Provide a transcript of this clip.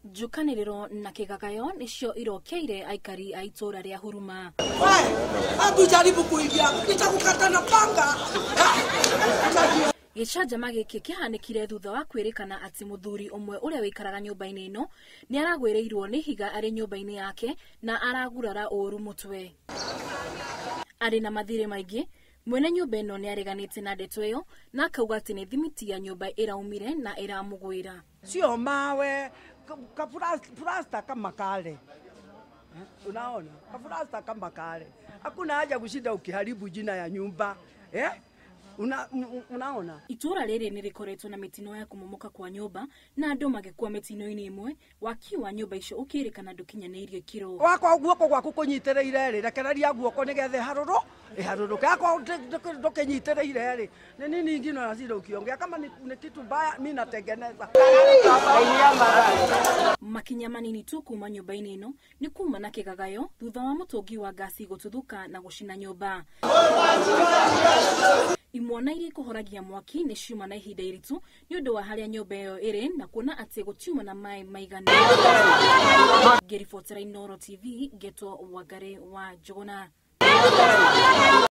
Njukaniriro na kigagayo nicio irokeire aikari a itura ria Huruma. Jaribu kuingia nitakukata na panga. Gicanjama giki kihanikire thutha wa kwirikana ati muthuri umwe uria wikaraga nyumba-ini ino ni aragwireirwo ni higa ari nyumba-ini yake na aragurara uru mutwe. Ari na mathire maingi, mwene nyumba ino ni areganite na ndeto iyo na akauga ati ni thimiti ya nyumba iraumire na iramugwira. Sio mawe, plasta kama kale. Unaona? Plasta kama kale. Hakuna haja kushinda ukiharibu jina ya nyumba. Unaona? Itura riri ni rikoretwo na mitino ya kumomoka kwa nyumba na andu magikua mitino-ini imwe waki wa nyumba icio ukirikana ndukinyaniirie ikiro. Wakwa guoko gwaku kunyitereire ri rekereria guoko nigethe haruru iharuruke akwa ndukinyitereire ri ni nini ngino nasira ukiongea kama ni kitu mbaya mimi natengeneza. Makinya manini tu kuuma nyumba-ini ino ni kuuma na kigagayo thutha wa mutungi wa gasi gututhuka na gucina nyumba. Imwana iria kuhoragia mwaki ni ciuma na ihinda iritu ni undu wa haria nyumba iyo iri na kuona ati gutiuma na mai maigana. Ngiribotera Inooro TV Geto Wangari wa Njuguna.